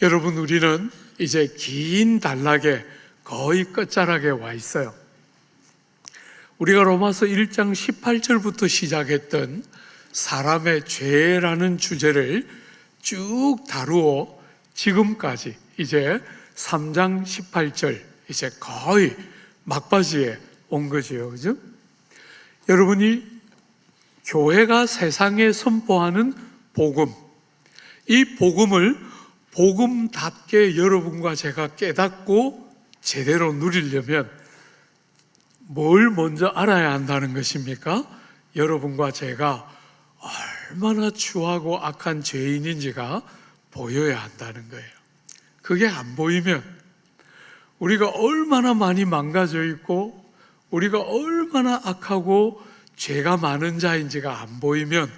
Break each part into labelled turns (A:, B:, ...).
A: 여러분, 우리는 이제 긴 단락에 거의 끝자락에 와 있어요. 우리가 로마서 1장 18절부터 시작했던 사람의 죄라는 주제를 쭉 다루어 지금까지 이제 3장 18절, 이제 거의 막바지에 온 거지요. 그죠? 여러분이 교회가 세상에 선포하는 복음, 이 복음을 복음답게 여러분과 제가 깨닫고 제대로 누리려면 뭘 먼저 알아야 한다는 것입니까? 여러분과 제가 얼마나 추하고 악한 죄인인지가 보여야 한다는 거예요. 그게 안 보이면 우리가 얼마나 많이 망가져 있고 우리가 얼마나 악하고 죄가 많은 자인지가 안 보이면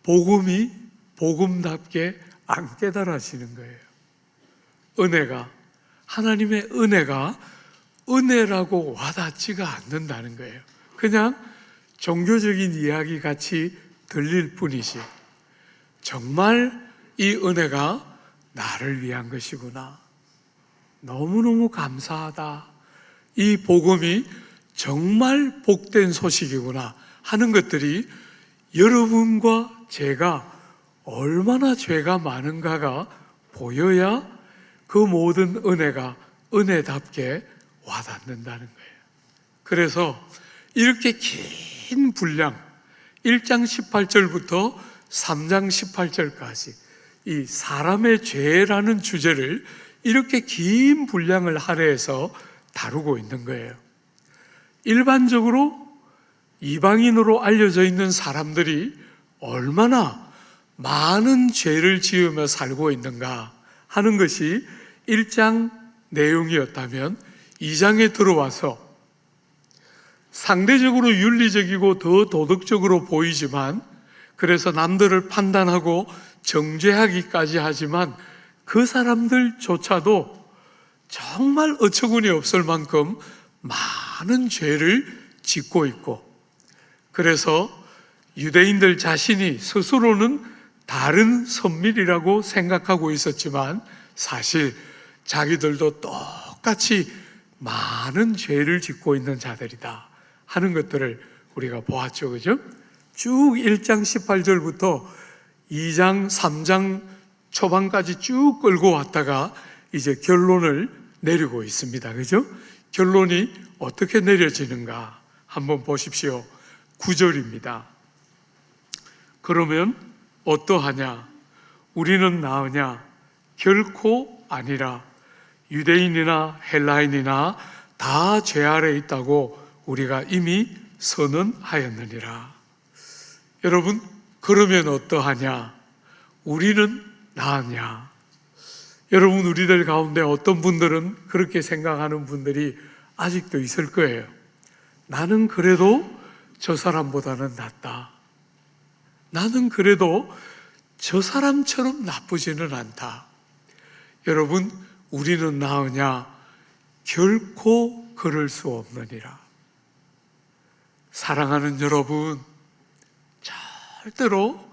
A: 복음이 복음답게 안 깨달아지는 거예요. 은혜가, 하나님의 은혜가 은혜라고 와닿지가 않는다는 거예요. 그냥 종교적인 이야기 같이 들릴 뿐이지 정말 이 은혜가 나를 위한 것이구나, 너무너무 감사하다, 이 복음이 정말 복된 소식이구나 하는 것들이 여러분과 제가 얼마나 죄가 많은가가 보여야 그 모든 은혜가 은혜답게 와닿는다는 거예요. 그래서 이렇게 긴 분량, 1장 18절부터 3장 18절까지 이 사람의 죄라는 주제를 이렇게 긴 분량을 할애해서 다루고 있는 거예요. 일반적으로 이방인으로 알려져 있는 사람들이 얼마나 많은 죄를 지으며 살고 있는가 하는 것이 1장 내용이었다면 2장에 들어와서 상대적으로 윤리적이고 더 도덕적으로 보이지만, 그래서 남들을 판단하고 정죄하기까지 하지만 그 사람들조차도 정말 어처구니 없을 만큼 많은 죄를 짓고 있고, 그래서 유대인들 자신이 스스로는 다른 선밀이라고 생각하고 있었지만 사실 자기들도 똑같이 많은 죄를 짓고 있는 자들이다 하는 것들을 우리가 보았죠. 그죠? 쭉 1장 18절부터 2장 3장 초반까지 쭉 끌고 왔다가 이제 결론을 내리고 있습니다. 그죠? 결론이 어떻게 내려지는가 한번 보십시오. 9절입니다. 그러면 어떠하냐? 우리는 나으냐? 결코 아니라. 유대인이나 헬라인이나 다 죄 아래 있다고 우리가 이미 선언하였느니라. 여러분, 그러면 어떠하냐? 우리는 나으냐? 여러분, 우리들 가운데 어떤 분들은 그렇게 생각하는 분들이 아직도 있을 거예요. 나는 그래도 저 사람보다는 낫다. 나는 그래도 저 사람처럼 나쁘지는 않다. 여러분, 우리는 나으냐? 결코 그럴 수 없느니라. 사랑하는 여러분, 절대로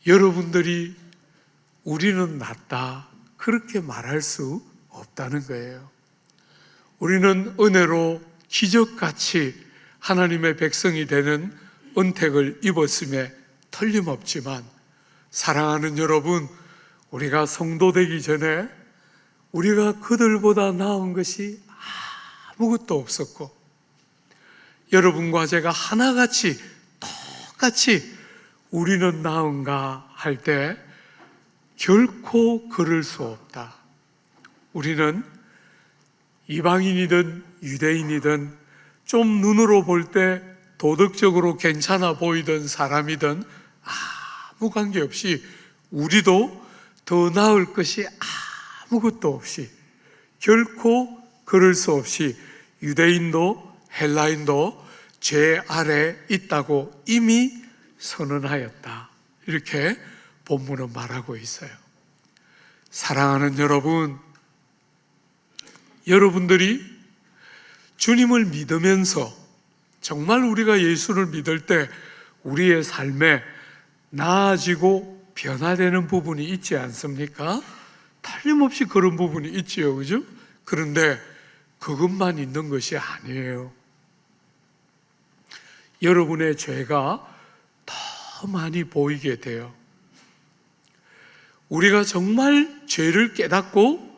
A: 여러분들이 우리는 낫다 그렇게 말할 수 없다는 거예요. 우리는 은혜로 기적같이 하나님의 백성이 되는 은택을 입었음에 틀림없지만, 사랑하는 여러분, 우리가 성도 되기 전에 우리가 그들보다 나은 것이 아무것도 없었고, 여러분과 제가 하나같이 똑같이 우리는 나은가 할 때 결코 그럴 수 없다. 우리는 이방인이든 유대인이든 좀 눈으로 볼 때 도덕적으로 괜찮아 보이던 사람이든 아무 관계없이 우리도 더 나을 것이 아무것도 없이, 결코 그럴 수 없이 유대인도 헬라인도 죄 아래 있다고 이미 선언하였다. 이렇게 본문은 말하고 있어요. 사랑하는 여러분, 여러분들이 주님을 믿으면서 정말 우리가 예수를 믿을 때 우리의 삶에 나아지고 변화되는 부분이 있지 않습니까? 틀림없이 그런 부분이 있지요, 그죠? 그런데 그것만 있는 것이 아니에요. 여러분의 죄가 더 많이 보이게 돼요. 우리가 정말 죄를 깨닫고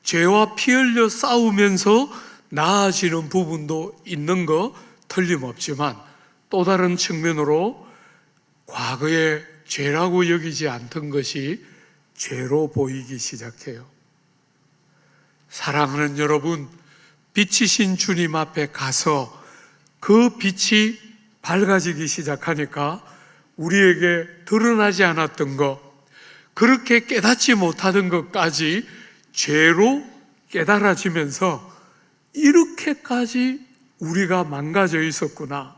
A: 죄와 피 흘려 싸우면서 나아지는 부분도 있는 거 틀림없지만, 또 다른 측면으로 과거에 죄라고 여기지 않던 것이 죄로 보이기 시작해요. 사랑하는 여러분, 빛이신 주님 앞에 가서 그 빛이 밝아지기 시작하니까 우리에게 드러나지 않았던 것, 그렇게 깨닫지 못하던 것까지 죄로 깨달아지면서 이렇게까지 우리가 망가져 있었구나,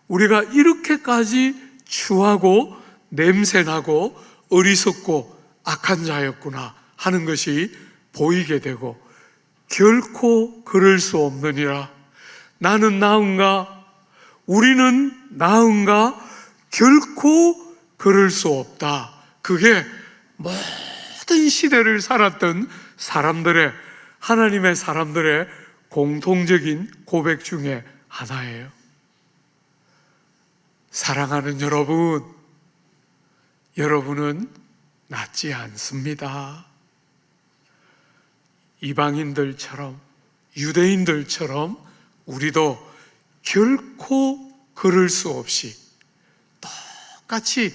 A: 우리가 이렇게까지 추하고 냄새나고 어리석고 악한 자였구나 하는 것이 보이게 되고, 결코 그럴 수 없느니라. 나는 나은가? 우리는 나은가? 결코 그럴 수 없다. 그게 모든 시대를 살았던 사람들의, 하나님의 사람들의 공통적인 고백 중에 하나예요. 사랑하는 여러분, 여러분은 낫지 않습니다. 이방인들처럼, 유대인들처럼 우리도 결코 그럴 수 없이 똑같이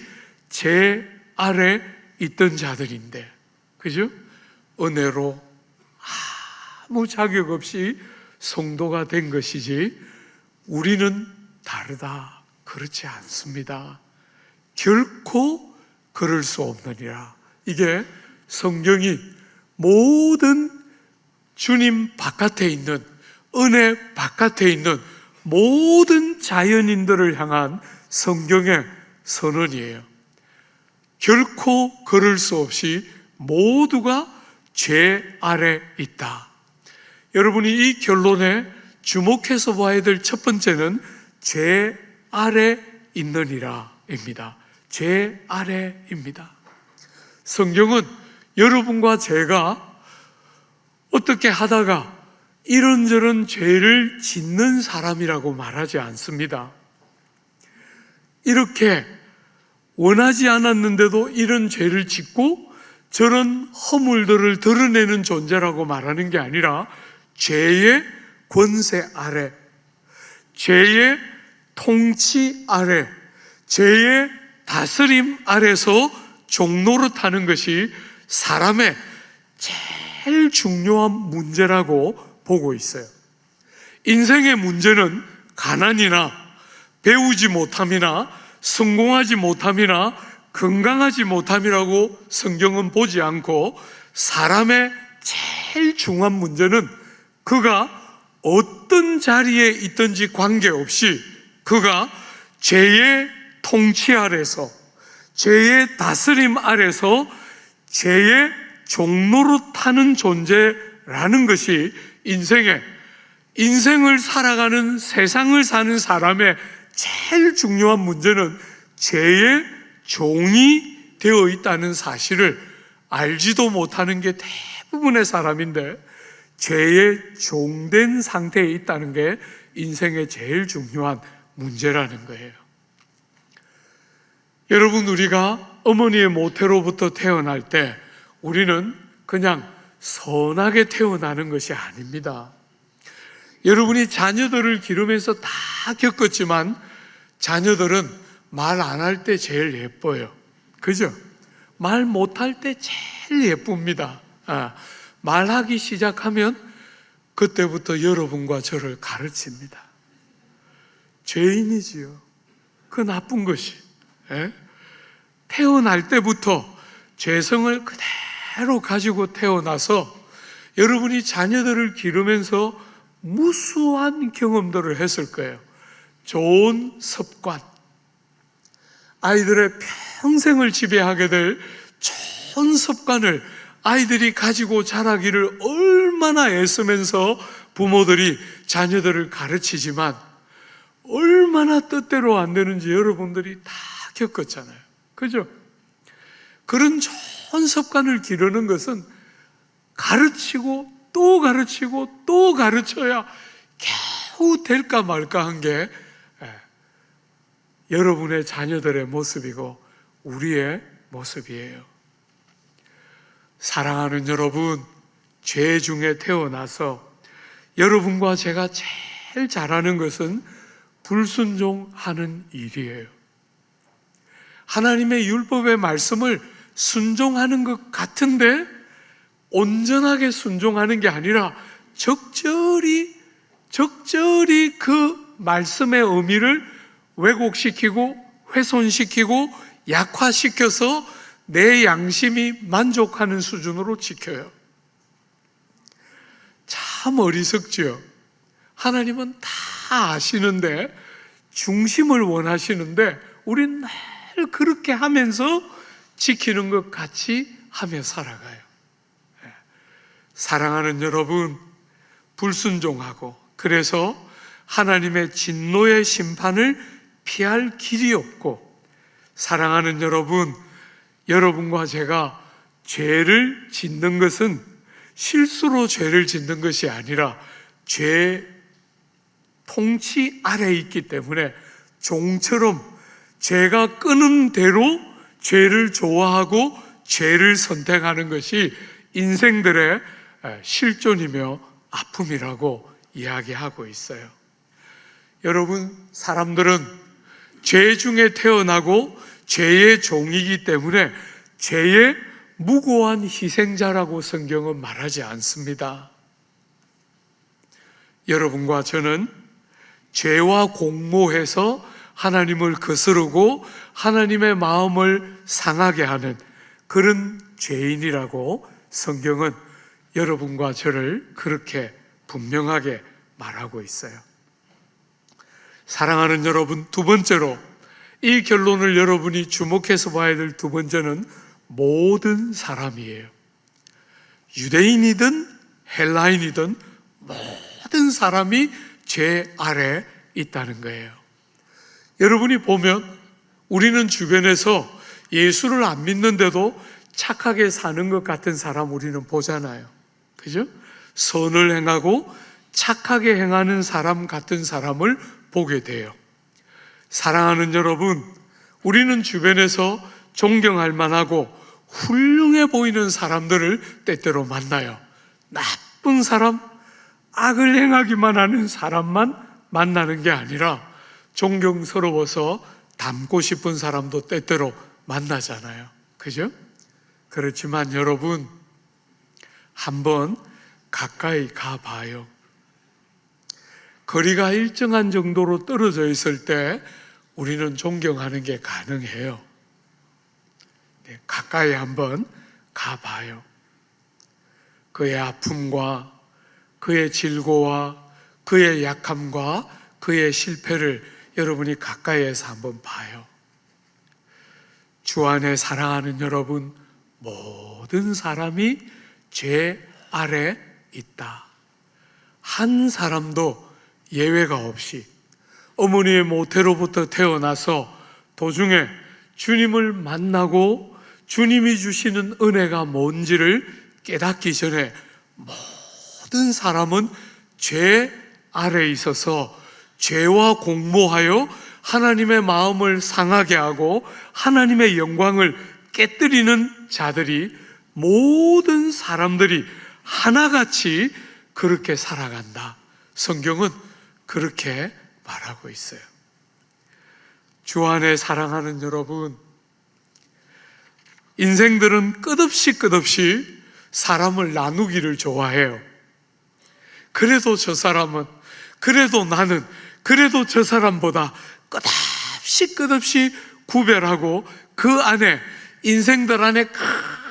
A: 죄 아래 있던 자들인데, 그죠? 은혜로 아무 자격 없이 성도가 된 것이지 우리는 다르다, 그렇지 않습니다. 결코 그럴 수 없느니라. 이게 성경이 모든 주님 바깥에 있는, 은혜 바깥에 있는 모든 자연인들을 향한 성경의 선언이에요. 결코 그럴 수 없이 모두가 죄 아래 있다. 여러분이 이 결론에 주목해서 봐야 될 첫 번째는 죄 아래 있느니라 입니다. 죄 아래입니다. 성경은 여러분과 제가 어떻게 하다가 이런저런 죄를 짓는 사람이라고 말하지 않습니다. 이렇게 원하지 않았는데도 이런 죄를 짓고 저런 허물들을 드러내는 존재라고 말하는 게 아니라, 죄의 권세 아래, 죄의 통치 아래, 죄의 다스림 아래서 종노릇하는 것이 사람의 제일 중요한 문제라고 보고 있어요. 인생의 문제는 가난이나 배우지 못함이나 성공하지 못함이나 건강하지 못함이라고 성경은 보지 않고, 사람의 제일 중요한 문제는 그가 어떤 자리에 있든지 관계없이 그가 죄의 통치 아래서, 죄의 다스림 아래서 죄의 종노릇하는 존재라는 것이 인생을 살아가는, 세상을 사는 사람의 제일 중요한 문제는 죄의 종이 되어 있다는 사실을 알지도 못하는 게 대부분의 사람인데, 죄의 종된 상태에 있다는 게 인생의 제일 중요한 문제라는 거예요. 여러분, 우리가 어머니의 모태로부터 태어날 때 우리는 그냥 선하게 태어나는 것이 아닙니다. 여러분이 자녀들을 기르면서 다 겪었지만 자녀들은 말 안 할 때 제일 예뻐요. 그죠? 말 못할 때 제일 예쁩니다. 말하기 시작하면 그때부터 여러분과 저를 가르칩니다. 죄인이지요. 그 나쁜 것이. 태어날 때부터 죄성을 그대로 가지고 태어나서 여러분이 자녀들을 기르면서 무수한 경험들을 했을 거예요. 좋은 습관, 아이들의 평생을 지배하게 될 좋은 습관을 아이들이 가지고 자라기를 얼마나 애쓰면서 부모들이 자녀들을 가르치지만 얼마나 뜻대로 안 되는지 여러분들이 다 겪었잖아요. 그죠? 그런 좋은 습관을 기르는 것은 가르치고 또 가르치고 또 가르쳐야 겨우 될까 말까 한 게 여러분의 자녀들의 모습이고 우리의 모습이에요. 사랑하는 여러분, 죄 중에 태어나서 여러분과 제가 제일 잘하는 것은 불순종하는 일이에요. 하나님의 율법의 말씀을 순종하는 것 같은데 온전하게 순종하는 게 아니라 적절히 그 말씀의 의미를 왜곡시키고 훼손시키고 약화시켜서 내 양심이 만족하는 수준으로 지켜요. 참 어리석지요. 하나님은 다 아시는데 중심을 원하시는데 우린 늘 그렇게 하면서 지키는 것 같이 하며 살아가요. 사랑하는 여러분, 불순종하고 그래서 하나님의 진노의 심판을 피할 길이 없고, 사랑하는 여러분, 여러분과 제가 죄를 짓는 것은 실수로 죄를 짓는 것이 아니라 죄 통치 아래에 있기 때문에 종처럼 죄가 끄는 대로 죄를 좋아하고 죄를 선택하는 것이 인생들의 실존이며 아픔이라고 이야기하고 있어요. 여러분, 사람들은 죄 중에 태어나고 죄의 종이기 때문에 죄의 무고한 희생자라고 성경은 말하지 않습니다. 여러분과 저는 죄와 공모해서 하나님을 거스르고 하나님의 마음을 상하게 하는 그런 죄인이라고 성경은 여러분과 저를 그렇게 분명하게 말하고 있어요. 사랑하는 여러분, 두 번째로 이 결론을 여러분이 주목해서 봐야 될 두 번째는 모든 사람이에요. 유대인이든 헬라인이든 모든 사람이 죄 아래 있다는 거예요. 여러분이 보면 우리는 주변에서 예수를 안 믿는데도 착하게 사는 것 같은 사람 우리는 보잖아요. 그죠? 선을 행하고 착하게 행하는 사람 같은 사람을 보게 돼요. 사랑하는 여러분, 우리는 주변에서 존경할 만하고 훌륭해 보이는 사람들을 때때로 만나요. 나쁜 사람, 악을 행하기만 하는 사람만 만나는 게 아니라 존경스러워서 닮고 싶은 사람도 때때로 만나잖아요. 그죠? 그렇지만 여러분, 한번 가까이 가봐요. 거리가 일정한 정도로 떨어져 있을 때 우리는 존경하는 게 가능해요. 가까이 한번 가봐요. 그의 아픔과 그의 질고와 그의 약함과 그의 실패를 여러분이 가까이에서 한번 봐요. 주 안에 사랑하는 여러분, 모든 사람이 죄 아래 있다. 한 사람도 예외가 없이 어머니의 모태로부터 태어나서 도중에 주님을 만나고 주님이 주시는 은혜가 뭔지를 깨닫기 전에 모든 사람은 죄 아래에 있어서 죄와 공모하여 하나님의 마음을 상하게 하고 하나님의 영광을 깨뜨리는 자들이, 모든 사람들이 하나같이 그렇게 살아간다. 성경은 그렇게 말하고 있어요. 주 안에 사랑하는 여러분, 인생들은 끝없이 사람을 나누기를 좋아해요. 그래도 저 사람은, 그래도 나는, 그래도 저 사람보다 끝없이 구별하고 그 안에, 인생들 안에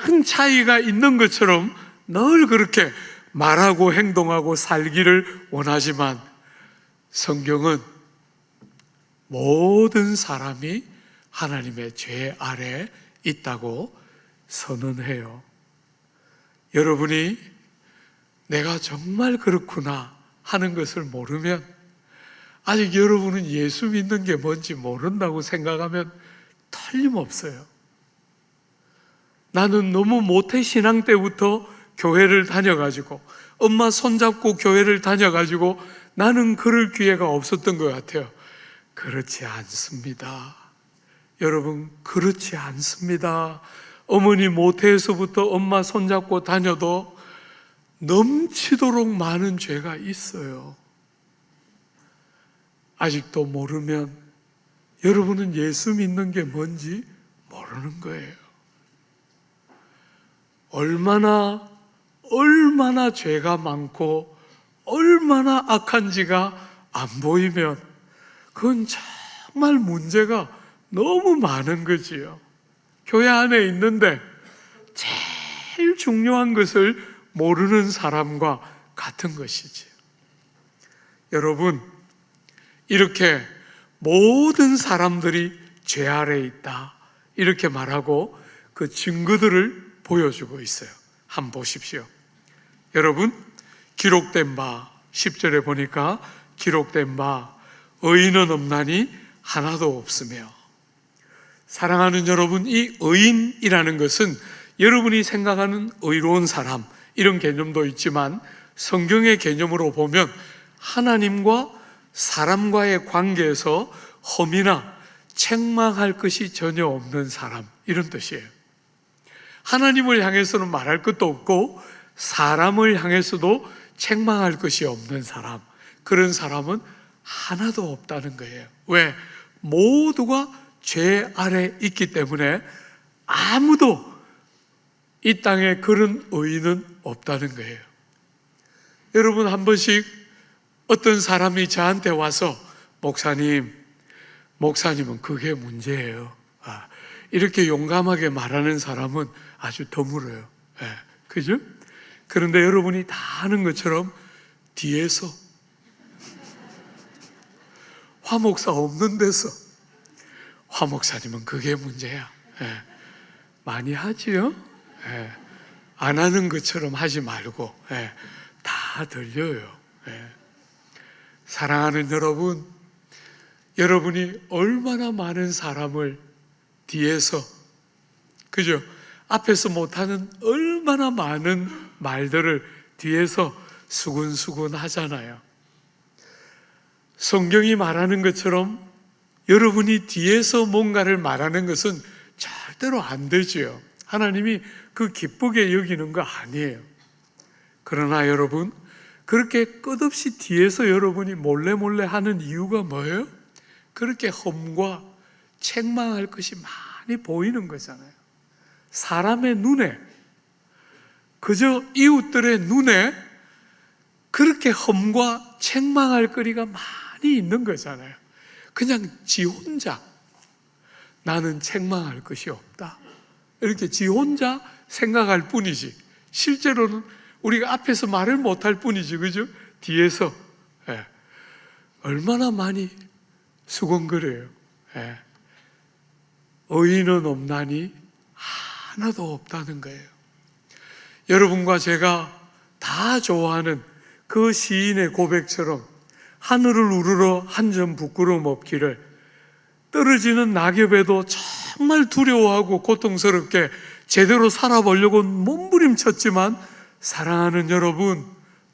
A: 큰 차이가 있는 것처럼 늘 그렇게 말하고 행동하고 살기를 원하지만 성경은 모든 사람이 하나님의 죄 아래 있다고 선언해요. 여러분이 내가 정말 그렇구나 하는 것을 모르면, 아직 여러분은 예수 믿는 게 뭔지 모른다고 생각하면 틀림없어요. 나는 너무 모태신앙 때부터 교회를 다녀가지고, 엄마 손잡고 교회를 다녀가지고 나는 그럴 기회가 없었던 것 같아요. 그렇지 않습니다. 여러분, 그렇지 않습니다. 어머니 모태에서부터 엄마 손잡고 다녀도 넘치도록 많은 죄가 있어요. 아직도 모르면 여러분은 예수 믿는 게 뭔지 모르는 거예요. 얼마나 죄가 많고 얼마나 악한지가 안 보이면 그건 정말 문제가 너무 많은 거지요. 교회 안에 있는데 제일 중요한 것을 모르는 사람과 같은 것이지. 여러분, 이렇게 모든 사람들이 죄 아래에 있다, 이렇게 말하고 그 증거들을 보여주고 있어요. 한번 보십시오. 여러분, 기록된 바 10절에 보니까 기록된 바 의인은 없나니 하나도 없으며. 사랑하는 여러분, 이 의인이라는 것은 여러분이 생각하는 의로운 사람, 이런 개념도 있지만 성경의 개념으로 보면 하나님과 사람과의 관계에서 험이나 책망할 것이 전혀 없는 사람, 이런 뜻이에요. 하나님을 향해서는 말할 것도 없고 사람을 향해서도 책망할 것이 없는 사람, 그런 사람은 하나도 없다는 거예요. 왜? 모두가 죄 아래 있기 때문에 아무도 이 땅에 그런 의인은 없다는 거예요. 여러분, 한 번씩 어떤 사람이 저한테 와서 목사님은 그게 문제예요, 이렇게 용감하게 말하는 사람은 아주 드물어요. 그죠? 그런데 여러분이 다 아는 것처럼 뒤에서 화목사 없는 데서 화목사님은 그게 문제야, 많이 하지요? 안 하는 것처럼 하지 말고 다 들려요. 사랑하는 여러분, 여러분이 얼마나 많은 사람을 뒤에서, 그죠? 앞에서 못하는 얼마나 많은 말들을 뒤에서 수근수근 하잖아요. 성경이 말하는 것처럼 여러분이 뒤에서 뭔가를 말하는 것은 절대로 안 되지요. 하나님이 그 기쁘게 여기는 거 아니에요. 그러나 여러분, 그렇게 끝없이 뒤에서 여러분이 몰래 하는 이유가 뭐예요? 그렇게 험과 책망할 것이 많이 보이는 거잖아요. 사람의 눈에, 그저 이웃들의 눈에 그렇게 험과 책망할 거리가 많이 있는 거잖아요. 그냥 지 혼자 나는 책망할 것이 없다, 이렇게 지 혼자 생각할 뿐이지 실제로는 우리가 앞에서 말을 못할 뿐이지, 그죠? 뒤에서 얼마나 많이 수군거려요. 의인은 없나니 하나도 없다는 거예요. 여러분과 제가 다 좋아하는 그 시인의 고백처럼 하늘을 우러러 한 점 부끄러움 없기를, 떨어지는 낙엽에도 정말 두려워하고 고통스럽게 제대로 살아보려고 몸부림쳤지만, 사랑하는 여러분,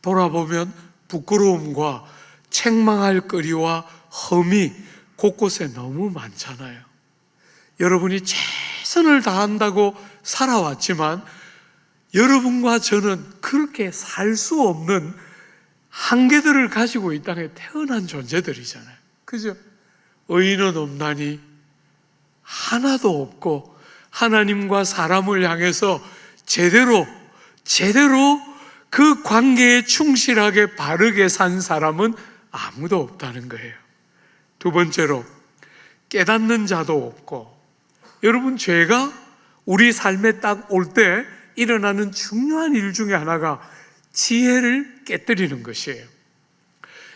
A: 돌아보면 부끄러움과 책망할 거리와 험이 곳곳에 너무 많잖아요. 여러분이 최선을 다한다고 살아왔지만 여러분과 저는 그렇게 살 수 없는 한계들을 가지고 이 땅에 태어난 존재들이잖아요. 그죠? 의인은 없나니 하나도 없고 하나님과 사람을 향해서 제대로 그 관계에 충실하게 바르게 산 사람은 아무도 없다는 거예요. 두 번째로, 깨닫는 자도 없고. 여러분, 죄가 우리 삶에 딱 올 때 일어나는 중요한 일 중에 하나가 지혜를 깨뜨리는 것이에요.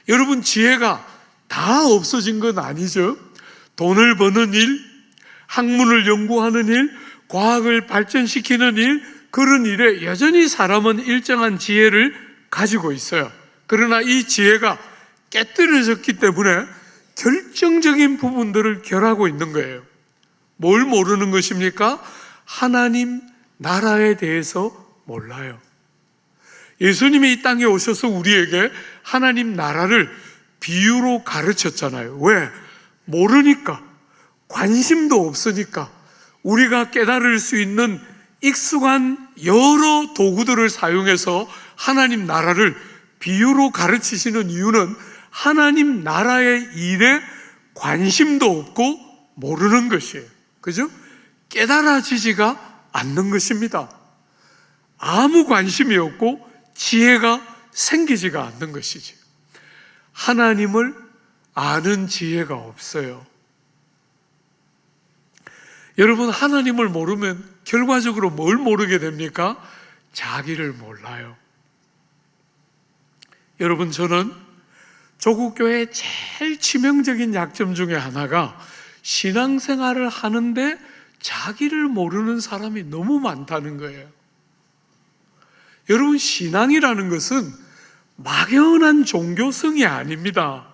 A: 여러분, 지혜가 다 없어진 건 아니죠. 돈을 버는 일, 학문을 연구하는 일, 과학을 발전시키는 일, 그런 일에 여전히 사람은 일정한 지혜를 가지고 있어요. 그러나 이 지혜가 깨뜨려졌기 때문에 결정적인 부분들을 결하고 있는 거예요. 뭘 모르는 것입니까? 하나님 나라에 대해서 몰라요. 예수님이 이 땅에 오셔서 우리에게 하나님 나라를 비유로 가르쳤잖아요. 왜? 모르니까, 관심도 없으니까, 우리가 깨달을 수 있는 익숙한 여러 도구들을 사용해서 하나님 나라를 비유로 가르치시는 이유는 하나님 나라의 일에 관심도 없고 모르는 것이에요. 그죠? 깨달아지지가 않는 것입니다. 아무 관심이 없고 지혜가 생기지가 않는 것이지. 하나님을 아는 지혜가 없어요. 여러분, 하나님을 모르면 결과적으로 뭘 모르게 됩니까? 자기를 몰라요. 여러분, 저는 조국교회의 제일 치명적인 약점 중에 하나가 신앙생활을 하는데 자기를 모르는 사람이 너무 많다는 거예요. 여러분, 신앙이라는 것은 막연한 종교성이 아닙니다.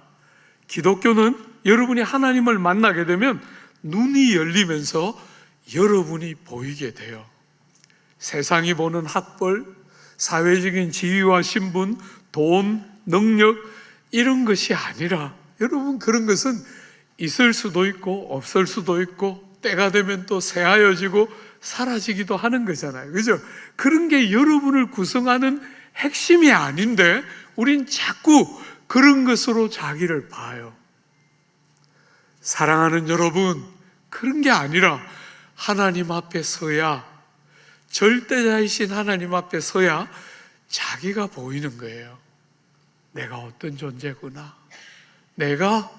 A: 기독교는 여러분이 하나님을 만나게 되면 눈이 열리면서 여러분이 보이게 돼요. 세상이 보는 학벌, 사회적인 지위와 신분, 돈, 능력 이런 것이 아니라, 여러분, 그런 것은 있을 수도 있고 없을 수도 있고 때가 되면 또 새하여지고 사라지기도 하는 거잖아요. 그죠? 그런 게 여러분을 구성하는 핵심이 아닌데 우린 자꾸 그런 것으로 자기를 봐요. 사랑하는 여러분, 그런 게 아니라 하나님 앞에 서야, 절대자이신 하나님 앞에 서야 자기가 보이는 거예요. 내가 어떤 존재구나, 내가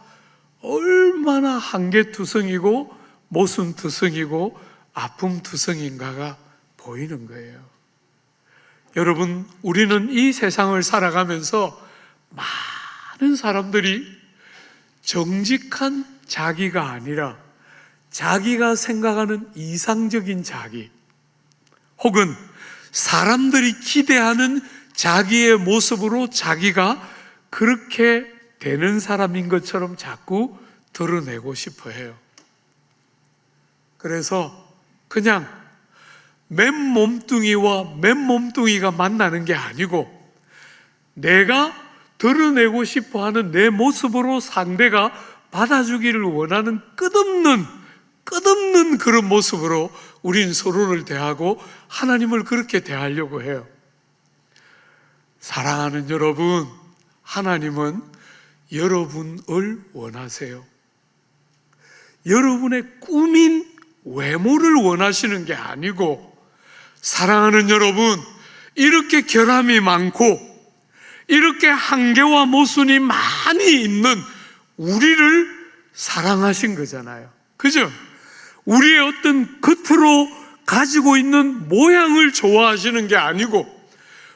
A: 얼마나 한계투성이고 모순투성이고 아픔투성인가가 보이는 거예요. 여러분, 우리는 이 세상을 살아가면서 많은 사람들이 정직한 자기가 아니라 자기가 생각하는 이상적인 자기, 혹은 사람들이 기대하는 자기의 모습으로 자기가 그렇게 되는 사람인 것처럼 자꾸 드러내고 싶어 해요. 그래서 그냥 맨몸뚱이와 맨몸뚱이가 만나는 게 아니고 내가 드러내고 싶어 하는 내 모습으로 상대가 받아주기를 원하는 끝없는 그런 모습으로 우린 서로를 대하고 하나님을 그렇게 대하려고 해요. 사랑하는 여러분, 하나님은 여러분을 원하세요. 여러분의 꾸민 외모를 원하시는 게 아니고, 사랑하는 여러분, 이렇게 결함이 많고 이렇게 한계와 모순이 많이 있는 우리를 사랑하신 거잖아요. 그죠? 우리의 어떤 겉으로 가지고 있는 모양을 좋아하시는 게 아니고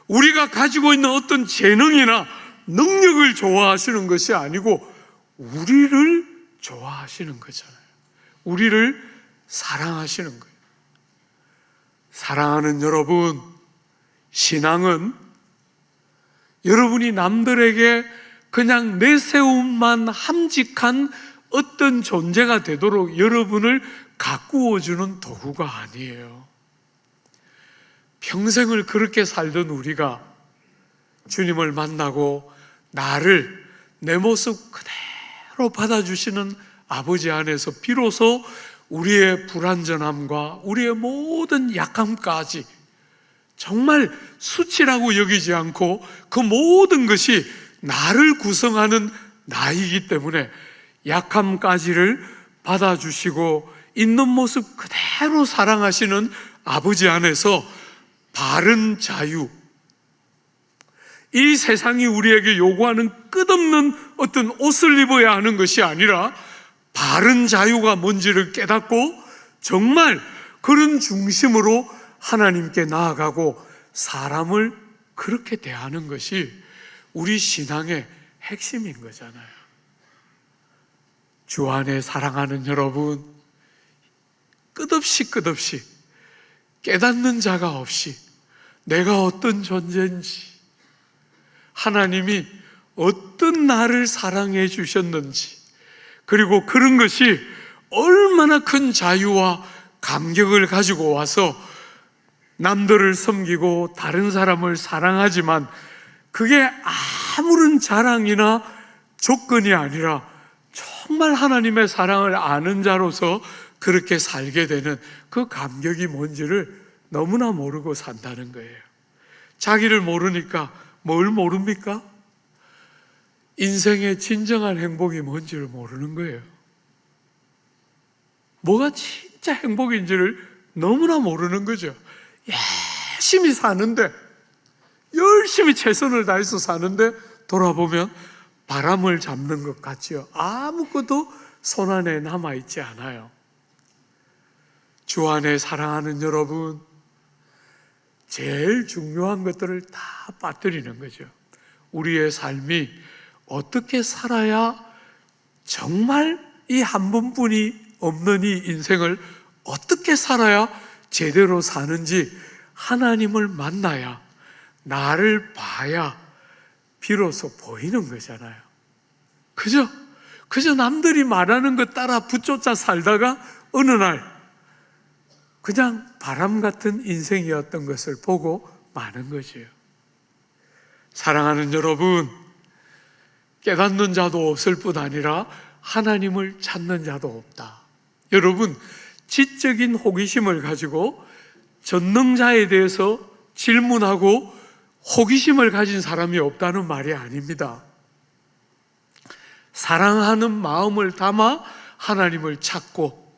A: 우리가 가지고 있는 어떤 재능이나 능력을 좋아하시는 것이 아니고 우리를 좋아하시는 거잖아요. 우리를 사랑하시는 거예요. 사랑하는 여러분, 신앙은 여러분이 남들에게 그냥 내세움만 함직한 어떤 존재가 되도록 여러분을 가꾸어주는 도구가 아니에요. 평생을 그렇게 살던 우리가 주님을 만나고 나를 내 모습 그대로 받아주시는 아버지 안에서 비로소 우리의 불완전함과 우리의 모든 약함까지 정말 수치라고 여기지 않고 그 모든 것이 나를 구성하는 나이기 때문에 약함까지를 받아주시고 있는 모습 그대로 사랑하시는 아버지 안에서 바른 자유, 이 세상이 우리에게 요구하는 끝없는 어떤 옷을 입어야 하는 것이 아니라 바른 자유가 뭔지를 깨닫고 정말 그런 중심으로 하나님께 나아가고 사람을 그렇게 대하는 것이 우리 신앙의 핵심인 거잖아요. 주 안에 사랑하는 여러분, 끝없이 깨닫는 자가 없이 내가 어떤 존재인지, 하나님이 어떤 나를 사랑해 주셨는지, 그리고 그런 것이 얼마나 큰 자유와 감격을 가지고 와서 남들을 섬기고 다른 사람을 사랑하지만 그게 아무런 자랑이나 조건이 아니라 정말 하나님의 사랑을 아는 자로서 그렇게 살게 되는 그 감격이 뭔지를 너무나 모르고 산다는 거예요. 자기를 모르니까 뭘 모릅니까? 인생의 진정한 행복이 뭔지를 모르는 거예요. 뭐가 진짜 행복인지를 너무나 모르는 거죠. 열심히 사는데, 열심히 최선을 다해서 사는데 돌아보면 바람을 잡는 것 같지요. 아무것도 손 안에 남아있지 않아요. 주 안에 사랑하는 여러분, 제일 중요한 것들을 다 빠뜨리는 거죠. 우리의 삶이 어떻게 살아야 정말 이 한 번뿐이 없는 이 인생을 어떻게 살아야 제대로 사는지 하나님을 만나야, 나를 봐야 비로소 보이는 거잖아요. 그저 남들이 말하는 것 따라 붙쫓아 살다가 어느 날 그냥 바람 같은 인생이었던 것을 보고 마는 것이에요. 사랑하는 여러분, 깨닫는 자도 없을 뿐 아니라 하나님을 찾는 자도 없다. 여러분, 지적인 호기심을 가지고 전능자에 대해서 질문하고 호기심을 가진 사람이 없다는 말이 아닙니다. 사랑하는 마음을 담아 하나님을 찾고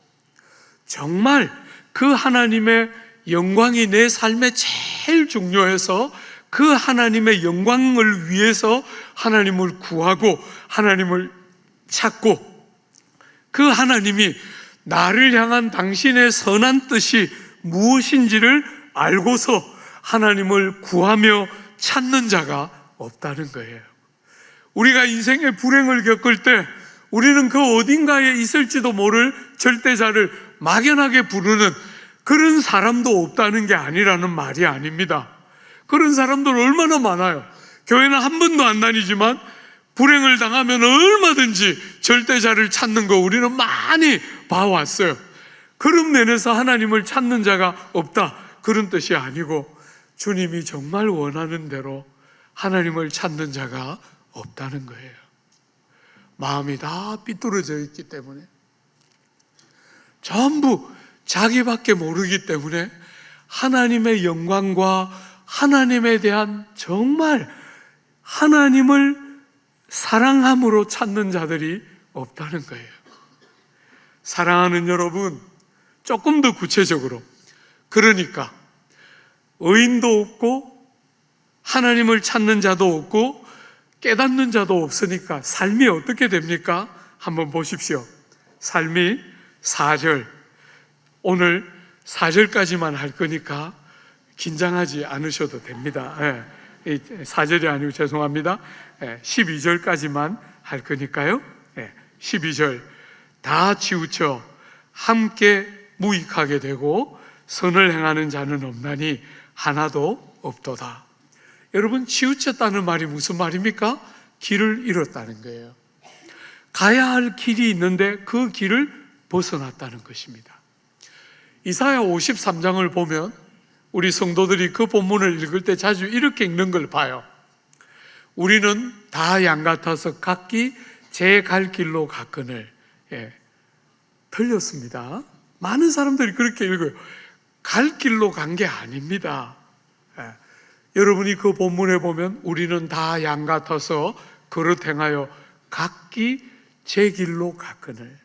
A: 정말 그 하나님의 영광이 내 삶에 제일 중요해서 그 하나님의 영광을 위해서 하나님을 구하고 하나님을 찾고 그 하나님이 나를 향한 당신의 선한 뜻이 무엇인지를 알고서 하나님을 구하며 찾는 자가 없다는 거예요. 우리가 인생의 불행을 겪을 때 우리는 그 어딘가에 있을지도 모를 절대자를 막연하게 부르는 그런 사람도 없다는 게 아니라는 말이 아닙니다. 그런 사람들 얼마나 많아요. 교회는 한 번도 안 다니지만 불행을 당하면 얼마든지 절대자를 찾는 거 우리는 많이 봐왔어요. 그런 면에서 하나님을 찾는 자가 없다, 그런 뜻이 아니고 주님이 정말 원하는 대로 하나님을 찾는 자가 없다는 거예요. 마음이 다 삐뚤어져 있기 때문에, 전부 자기밖에 모르기 때문에 하나님의 영광과 하나님에 대한 정말 하나님을 사랑함으로 찾는 자들이 없다는 거예요. 사랑하는 여러분, 조금 더 구체적으로, 그러니까 의인도 없고 하나님을 찾는 자도 없고 깨닫는 자도 없으니까 삶이 어떻게 됩니까? 한번 보십시오. 삶이 4절, 오늘 4절까지만 할 거니까 긴장하지 않으셔도 됩니다. 4절이 아니고 죄송합니다. 12절까지만 할 거니까요. 12절, 다 치우쳐 함께 무익하게 되고 선을 행하는 자는 없나니 하나도 없도다. 여러분, 치우쳤다는 말이 무슨 말입니까? 길을 잃었다는 거예요. 가야 할 길이 있는데 그 길을 벗어났다는 것입니다. 이사야 53장을 보면 우리 성도들이 그 본문을 읽을 때 자주 이렇게 읽는 걸 봐요. 우리는 다 양 같아서 각기 제 갈 길로 갔거늘. 틀렸습니다. 많은 사람들이 그렇게 읽어요. 갈 길로 간 게 아닙니다. 여러분이 그 본문에 보면 우리는 다 양 같아서 그릇 행하여 각기 제 길로 갔거늘.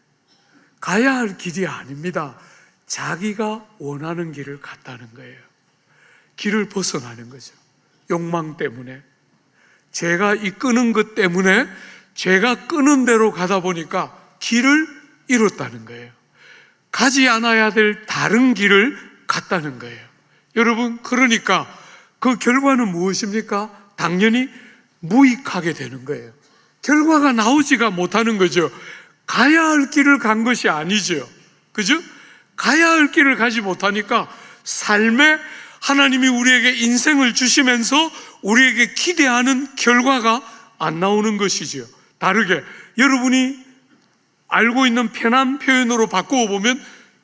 A: 가야 할 길이 아닙니다. 자기가 원하는 길을 갔다는 거예요. 길을 벗어나는 거죠. 욕망 때문에, 제가 이끄는 것 때문에 제가 끄는 대로 가다 보니까 길을 잃었다는 거예요. 가지 않아야 될 다른 길을 갔다는 거예요. 여러분, 그러니까 그 결과는 무엇입니까? 당연히 무익하게 되는 거예요. 결과가 나오지가 못하는 거죠. 가야 할 길을 간 것이 아니죠. 그죠? 가야 할 길을 가지 못하니까 삶에 하나님이 우리에게 인생을 주시면서 우리에게 기대하는 결과가 안 나오는 것이지요. 다르게 여러분이 알고 있는 편한 표현으로 바꾸어 보면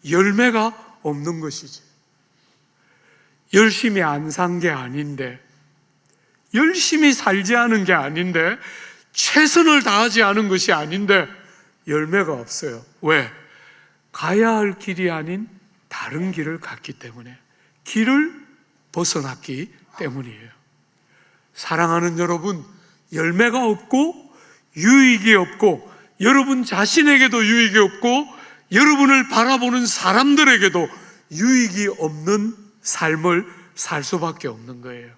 A: 열매가 없는 것이지. 열심히 안 산 게 아닌데, 열심히 살지 않은 게 아닌데, 최선을 다하지 않은 것이 아닌데 열매가 없어요. 왜? 가야 할 길이 아닌 다른 길을 갔기 때문에, 길을 벗어났기 때문이에요. 사랑하는 여러분, 열매가 없고 유익이 없고 여러분 자신에게도 유익이 없고 여러분을 바라보는 사람들에게도 유익이 없는 삶을 살 수밖에 없는 거예요.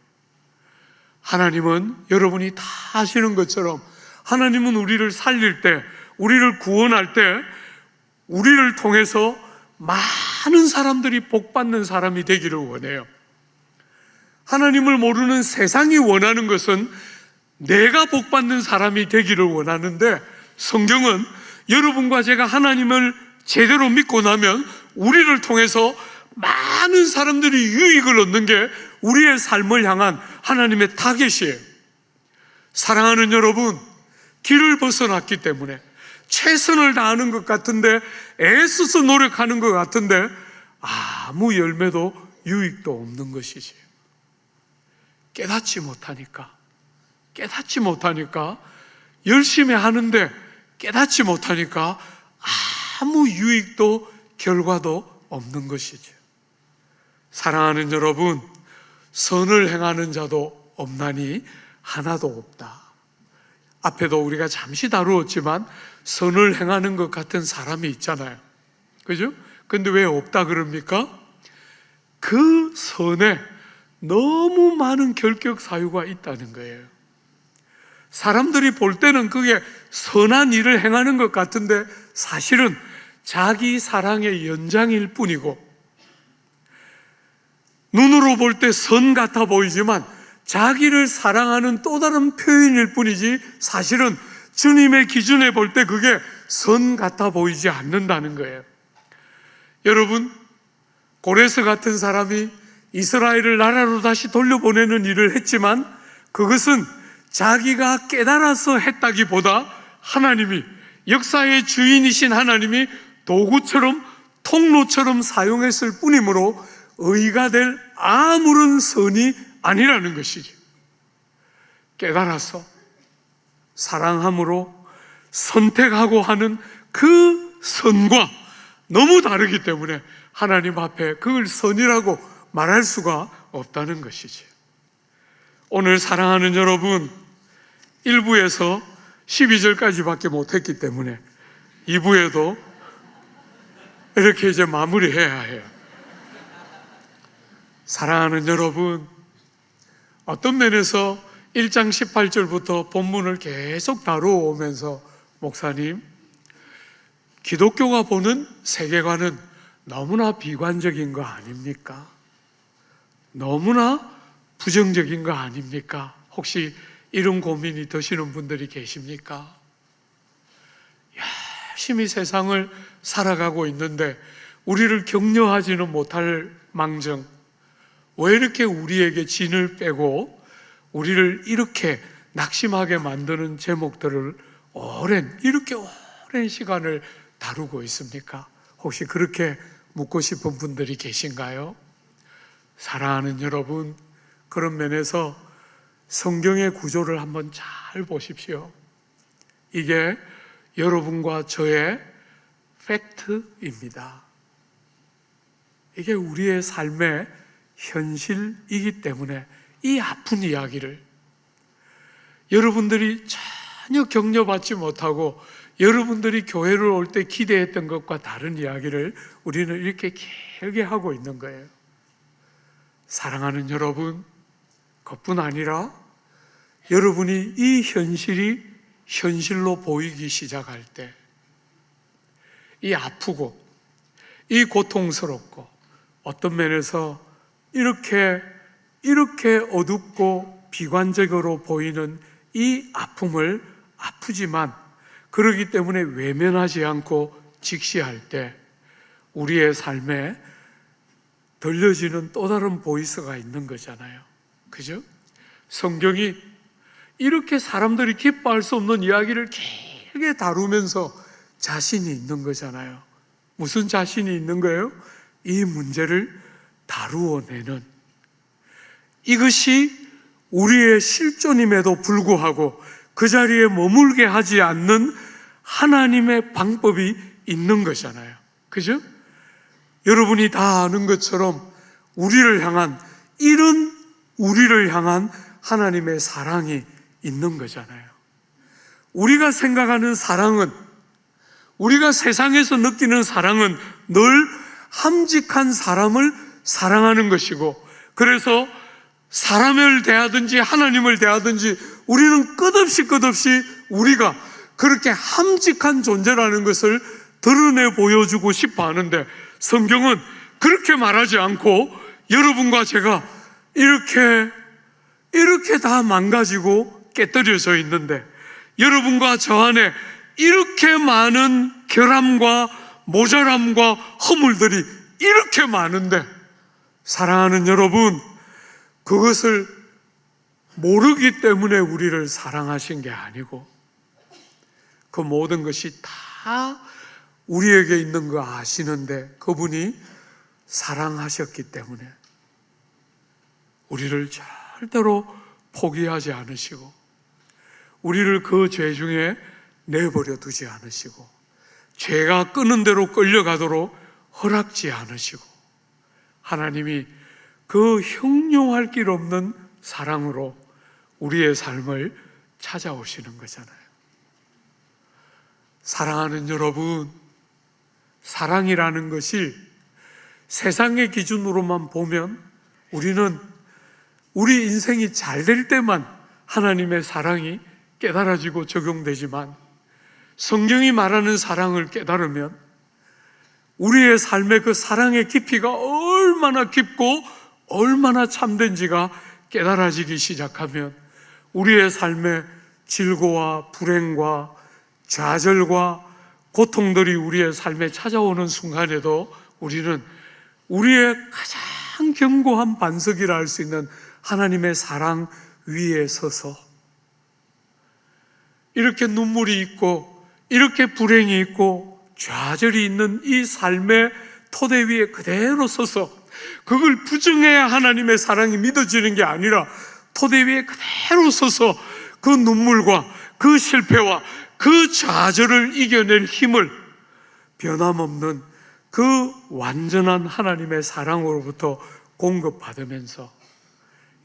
A: 하나님은 여러분이 다 아시는 것처럼 하나님은 우리를 살릴 때, 우리를 구원할 때 우리를 통해서 많은 사람들이 복받는 사람이 되기를 원해요. 하나님을 모르는 세상이 원하는 것은 내가 복받는 사람이 되기를 원하는데, 성경은 여러분과 제가 하나님을 제대로 믿고 나면 우리를 통해서 많은 사람들이 유익을 얻는 게 우리의 삶을 향한 하나님의 타겟이에요. 사랑하는 여러분, 길을 벗어났기 때문에 최선을 다하는 것 같은데, 애써서 노력하는 것 같은데 아무 열매도 유익도 없는 것이지. 깨닫지 못하니까 열심히 하는데 깨닫지 못하니까 아무 유익도 결과도 없는 것이죠. 사랑하는 여러분, 선을 행하는 자도 없나니 하나도 없다. 앞에도 우리가 잠시 다루었지만 선을 행하는 것 같은 사람이 있잖아요. 그죠? 근데 왜 없다 그럽니까? 그 선에 너무 많은 결격 사유가 있다는 거예요. 사람들이 볼 때는 그게 선한 일을 행하는 것 같은데 사실은 자기 사랑의 연장일 뿐이고, 눈으로 볼 때 선 같아 보이지만 자기를 사랑하는 또 다른 표현일 뿐이지 사실은 주님의 기준에 볼 때 그게 선 같아 보이지 않는다는 거예요. 여러분, 고레스 같은 사람이 이스라엘을 나라로 다시 돌려보내는 일을 했지만 그것은 자기가 깨달아서 했다기보다 하나님이, 역사의 주인이신 하나님이 도구처럼, 통로처럼 사용했을 뿐이므로 의가 될 아무런 선이 아니라는 것이죠. 깨달아서 사랑함으로 선택하고 하는 그 선과 너무 다르기 때문에 하나님 앞에 그걸 선이라고 말할 수가 없다는 것이죠. 오늘 사랑하는 여러분, 1부에서 12절까지밖에 못했기 때문에 2부에도 이렇게 이제 마무리해야 해요. 사랑하는 여러분, 어떤 면에서 1장 18절부터 본문을 계속 다루어오면서 목사님, 기독교가 보는 세계관은 너무나 비관적인 거 아닙니까? 너무나 부정적인 거 아닙니까? 혹시 이런 고민이 드시는 분들이 계십니까? 열심히 세상을 살아가고 있는데 우리를 격려하지는 못할 망정, 왜 이렇게 우리에게 진을 빼고 우리를 이렇게 낙심하게 만드는 제목들을 이렇게 오랜 시간을 다루고 있습니까? 혹시 그렇게 묻고 싶은 분들이 계신가요? 사랑하는 여러분, 그런 면에서 성경의 구조를 한번 잘 보십시오. 이게 여러분과 저의 팩트입니다. 이게 우리의 삶의 현실이기 때문에 이 아픈 이야기를 여러분들이 전혀 격려받지 못하고 여러분들이 교회를 올 때 기대했던 것과 다른 이야기를 우리는 이렇게 길게 하고 있는 거예요. 사랑하는 여러분, 그뿐 아니라 여러분이 이 현실이 현실로 보이기 시작할 때, 이 아프고 이 고통스럽고 어떤 면에서 이렇게 어둡고 비관적으로 보이는 이 아픔을 아프지만 그러기 때문에 외면하지 않고 직시할 때 우리의 삶에 들려지는 또 다른 보이스가 있는 거잖아요. 그죠? 성경이 이렇게 사람들이 기뻐할 수 없는 이야기를 길게 다루면서 자신이 있는 거잖아요. 무슨 자신이 있는 거예요? 이 문제를 다루어내는, 이것이 우리의 실존임에도 불구하고 그 자리에 머물게 하지 않는 하나님의 방법이 있는 거잖아요. 그죠? 여러분이 다 아는 것처럼 이런 우리를 향한 하나님의 사랑이 있는 거잖아요. 우리가 생각하는 사랑은, 우리가 세상에서 느끼는 사랑은 늘 함직한 사람을 사랑하는 것이고, 그래서 사람을 대하든지 하나님을 대하든지 우리는 끝없이 우리가 그렇게 함직한 존재라는 것을 드러내 보여주고 싶어 하는데, 성경은 그렇게 말하지 않고 여러분과 제가 이렇게 다 망가지고 깨뜨려져 있는데, 여러분과 저 안에 이렇게 많은 결함과 모자람과 허물들이 이렇게 많은데, 사랑하는 여러분, 그것을 모르기 때문에 우리를 사랑하신 게 아니고, 그 모든 것이 다 우리에게 있는 거 아시는데 그분이 사랑하셨기 때문에 우리를 절대로 포기하지 않으시고, 우리를 그 죄 중에 내버려 두지 않으시고, 죄가 끄는 대로 끌려가도록 허락지 않으시고, 하나님이 그 형용할 길 없는 사랑으로 우리의 삶을 찾아오시는 거잖아요. 사랑하는 여러분, 사랑이라는 것이 세상의 기준으로만 보면 우리는 우리 인생이 잘 될 때만 하나님의 사랑이 깨달아지고 적용되지만, 성경이 말하는 사랑을 깨달으면 우리의 삶의 그 사랑의 깊이가 얼마나 깊고 얼마나 참된지가 깨달아지기 시작하면, 우리의 삶의 질고와 불행과 좌절과 고통들이 우리의 삶에 찾아오는 순간에도 우리는 우리의 가장 견고한 반석이라 할 수 있는 하나님의 사랑 위에 서서, 이렇게 눈물이 있고 이렇게 불행이 있고 좌절이 있는 이 삶의 토대 위에 그대로 서서, 그걸 부정해야 하나님의 사랑이 믿어지는 게 아니라 토대 위에 그대로 서서 그 눈물과 그 실패와 그 좌절을 이겨낼 힘을 변함없는 그 완전한 하나님의 사랑으로부터 공급받으면서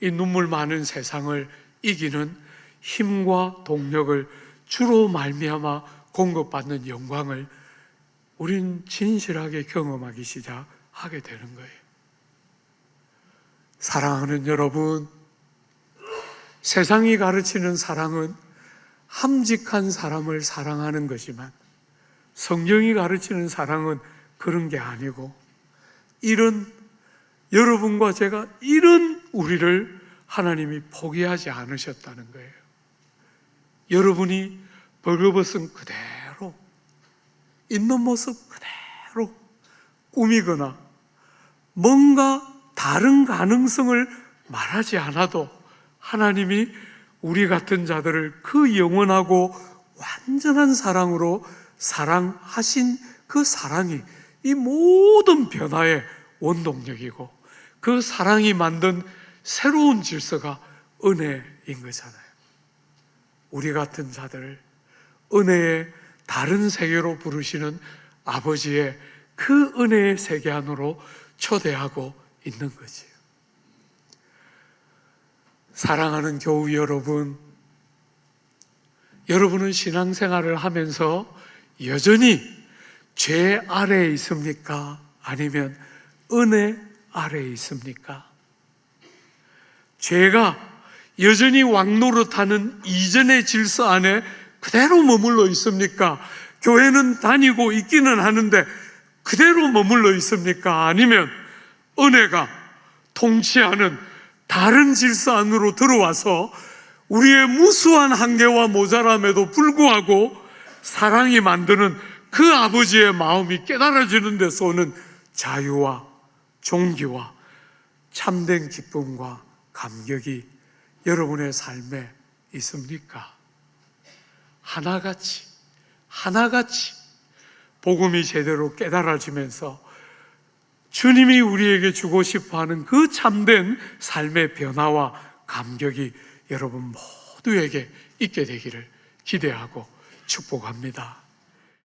A: 이 눈물 많은 세상을 이기는 힘과 동력을 주로 말미암아 공급받는 영광을 우린 진실하게 경험하기 시작하게 되는 거예요. 사랑하는 여러분, 세상이 가르치는 사랑은 함직한 사람을 사랑하는 거지만, 성경이 가르치는 사랑은 그런 게 아니고, 이런 여러분과 제가 이런 우리를 하나님이 포기하지 않으셨다는 거예요. 여러분이 벌거벗은 그대로, 있는 모습 그대로 꾸미거나 뭔가 다른 가능성을 말하지 않아도 하나님이 우리 같은 자들을 그 영원하고 완전한 사랑으로 사랑하신 그 사랑이 이 모든 변화의 원동력이고, 그 사랑이 만든 새로운 질서가 은혜인 거잖아요. 우리 같은 자들을 은혜의 다른 세계로 부르시는 아버지의 그 은혜의 세계 안으로 초대하고 있는 거지요. 사랑하는 교우 여러분, 여러분은 신앙생활을 하면서 여전히 죄 아래에 있습니까? 아니면 은혜 아래에 있습니까? 죄가 여전히 왕노릇하는 이전의 질서 안에 그대로 머물러 있습니까? 교회는 다니고 있기는 하는데 그대로 머물러 있습니까? 아니면 은혜가 통치하는 다른 질서 안으로 들어와서 우리의 무수한 한계와 모자람에도 불구하고 사랑이 만드는 그 아버지의 마음이 깨달아지는 데서 오는 자유와 존귀와 참된 기쁨과 감격이 여러분의 삶에 있습니까? 하나같이 복음이 제대로 깨달아지면서 주님이 우리에게 주고 싶어하는 그 참된 삶의 변화와 감격이 여러분 모두에게 있게 되기를 기대하고 축복합니다.